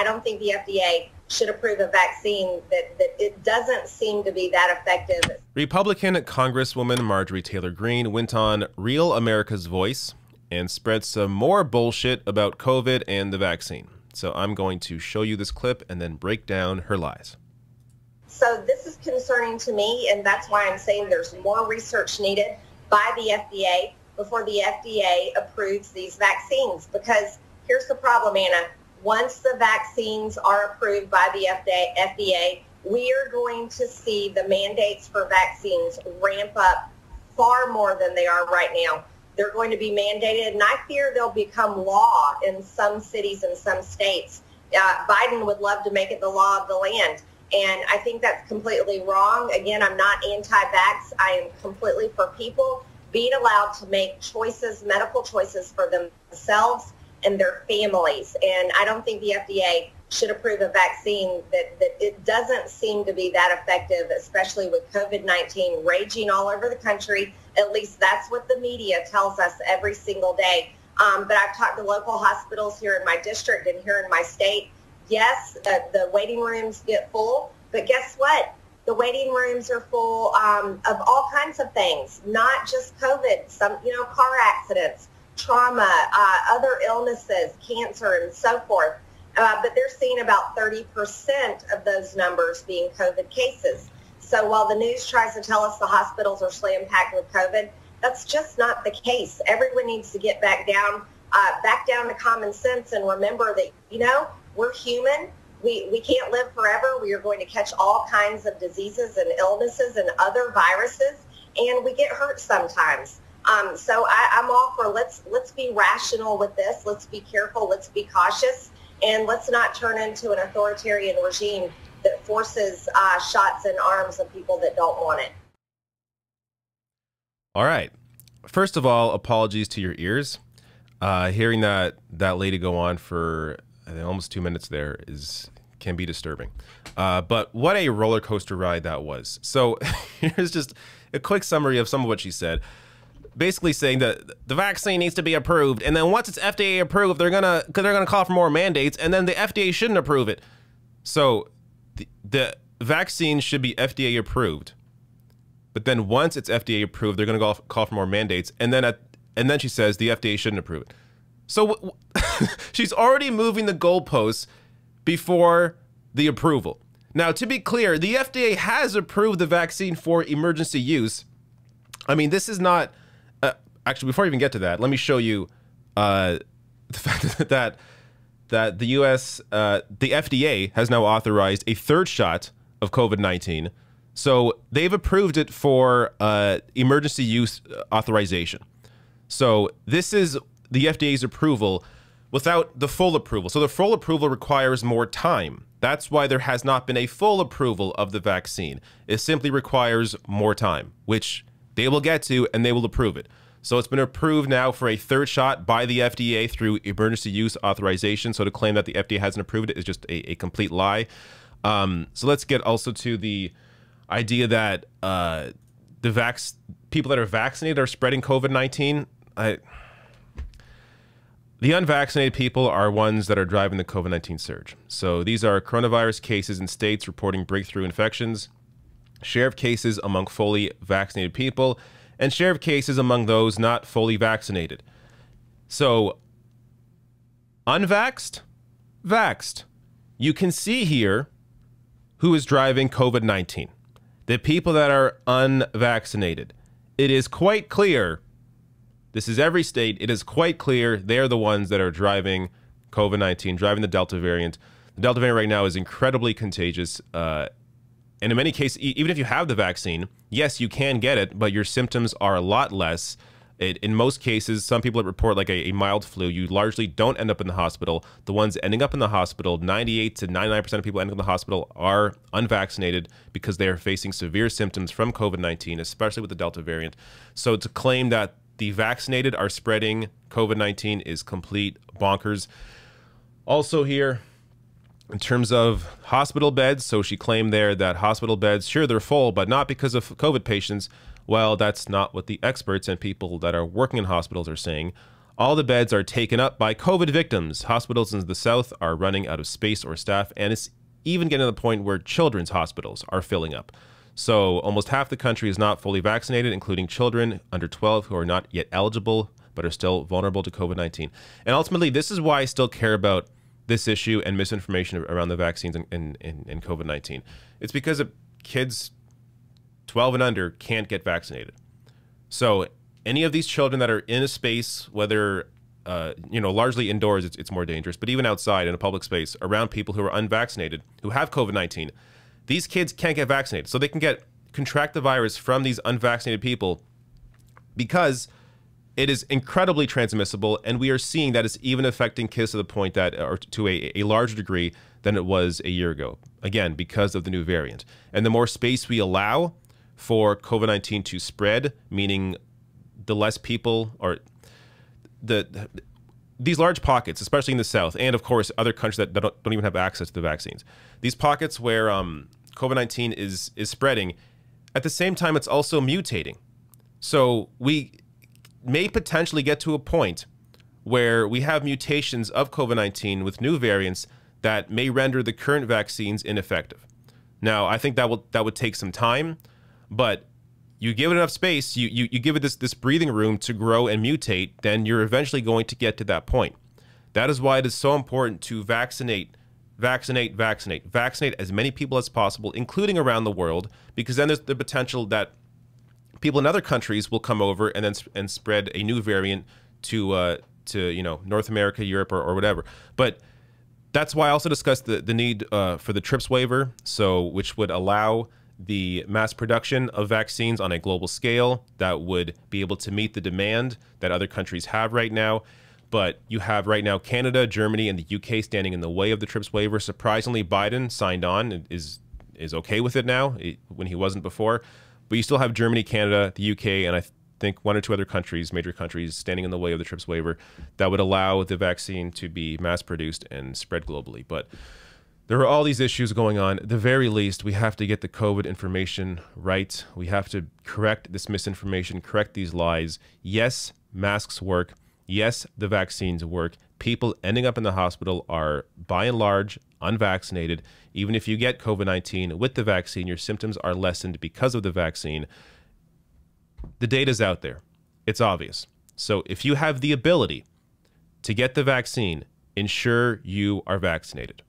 I don't think the FDA should approve a vaccine that it doesn't seem to be that effective. Republican Congresswoman Marjorie Taylor Greene went on Real America's Voice and spread some more bullshit about COVID and the vaccine. So I'm going to show you this clip and then break down her lies. So this is concerning to me, and that's why I'm saying there's more research needed by the FDA before the FDA approves these vaccines. Because here's the problem, Anna. Once the vaccines are approved by the FDA, we are going to see the mandates for vaccines ramp up far more than they are right now. They're going to be mandated, and I fear they'll become law in some cities and some states. Biden would love to make it the law of the land, and I think that's completely wrong. Again, I'm not anti-vax. I am completely for people being allowed to make choices, medical choices for themselves and their families. And I don't think the FDA should approve a vaccine that it doesn't seem to be that effective, especially with COVID-19 raging all over the country. At least that's what the media tells us every single day. But I've talked to local hospitals here in my district and here in my state. Yes, the waiting rooms get full, but guess what? The waiting rooms are full of all kinds of things, not just COVID, some, car accidents, trauma, other illnesses, cancer, and so forth. But they're seeing about 30% of those numbers being COVID cases. So while the news tries to tell us the hospitals are slam-packed with COVID, that's just not the case. Everyone needs to get back down to common sense and remember that, we're human. We can't live forever. We are going to catch all kinds of diseases and illnesses and other viruses, and we get hurt sometimes. So I'm all for let's be rational with this. Let's be careful. Let's be cautious. And let's not turn into an authoritarian regime that forces shots in arms of people that don't want it. All right. First of all, apologies to your ears. Hearing that lady go on for almost 2 minutes there can be disturbing. But what a roller coaster ride that was. So here's just a quick summary of some of what she said. Basically saying that the vaccine needs to be approved, and then once it's FDA approved, they're gonna call for more mandates, and then the FDA shouldn't approve it. So the vaccine should be FDA approved, but then once it's FDA approved, they're gonna call for more mandates, and then she says the FDA shouldn't approve it. So she's already moving the goalposts before the approval. Now, to be clear, the FDA has approved the vaccine for emergency use. I mean, this is not. Actually, before I even get to that, let me show you the fact that the U.S. The FDA has now authorized a third shot of COVID-19. So they've approved it for emergency use authorization. So this is the FDA's approval without the full approval. So the full approval requires more time. That's why there has not been a full approval of the vaccine. It simply requires more time, which they will get to, and they will approve it. So it's been approved now for a third shot by the FDA through emergency use authorization. So to claim that the FDA hasn't approved it is just a complete lie. So let's get also to the idea that people that are vaccinated are spreading COVID-19. The unvaccinated people are ones that are driving the COVID-19 surge. So these are coronavirus cases in states reporting breakthrough infections, share of cases among fully vaccinated people, and share of cases among those not fully vaccinated. So, unvaxxed, vaxxed. You can see here who is driving COVID-19. The people that are unvaccinated. It is quite clear, this is every state, it is quite clear they're the ones that are driving COVID-19, driving the Delta variant. The Delta variant right now is incredibly contagious. And in many cases, even if you have the vaccine, yes, you can get it, but your symptoms are a lot less. In most cases, some people that report like a mild flu, you largely don't end up in the hospital. The ones ending up in the hospital, 98 to 99% of people ending up in the hospital are unvaccinated because they are facing severe symptoms from COVID-19, especially with the Delta variant. So to claim that the vaccinated are spreading COVID-19 is complete bonkers. Also here, in terms of hospital beds, so she claimed there that hospital beds, sure, they're full, but not because of COVID patients. Well, that's not what the experts and people that are working in hospitals are saying. All the beds are taken up by COVID victims. Hospitals in the South are running out of space or staff, and it's even getting to the point where children's hospitals are filling up. So almost half the country is not fully vaccinated, including children under 12 who are not yet eligible but are still vulnerable to COVID-19. And ultimately, this is why I still care about this issue and misinformation around the vaccines and COVID-19. It's because of kids 12 and under can't get vaccinated. So any of these children that are in a space, whether, largely indoors, it's more dangerous, but even outside in a public space around people who are unvaccinated, who have COVID-19, these kids can't get vaccinated. So they can contract the virus from these unvaccinated people because it is incredibly transmissible. And we are seeing that it's even affecting kids to the point that, or to a larger degree than it was a year ago. Again, because of the new variant. And the more space we allow for COVID-19 to spread, meaning the less people, or these large pockets, especially in the South, and of course other countries that don't even have access to the vaccines. These pockets where COVID-19 is spreading, at the same time it's also mutating. So we may potentially get to a point where we have mutations of COVID-19 with new variants that may render the current vaccines ineffective. Now, I think that would take some time, but you give it enough space, you give it this breathing room to grow and mutate, then you're eventually going to get to that point. That is why it is so important to vaccinate as many people as possible, including around the world, because then there's the potential that people in other countries will come over and spread a new variant to North America, Europe, or whatever. But that's why I also discussed the need for the TRIPS waiver, which would allow the mass production of vaccines on a global scale that would be able to meet the demand that other countries have right now. But you have right now Canada, Germany, and the UK standing in the way of the TRIPS waiver. Surprisingly, Biden signed on and is okay with it now when he wasn't before. But you still have Germany, Canada, the UK, and I think one or two other countries, major countries, standing in the way of the TRIPS waiver that would allow the vaccine to be mass produced and spread globally. But there are all these issues going on. At the very least, we have to get the COVID information right. We have to correct this misinformation, correct these lies. Yes, masks work. Yes, the vaccines work. People ending up in the hospital are, by and large, unvaccinated. Even if you get COVID-19 with the vaccine, your symptoms are lessened because of the vaccine. The data's out there. It's obvious. So if you have the ability to get the vaccine, ensure you are vaccinated.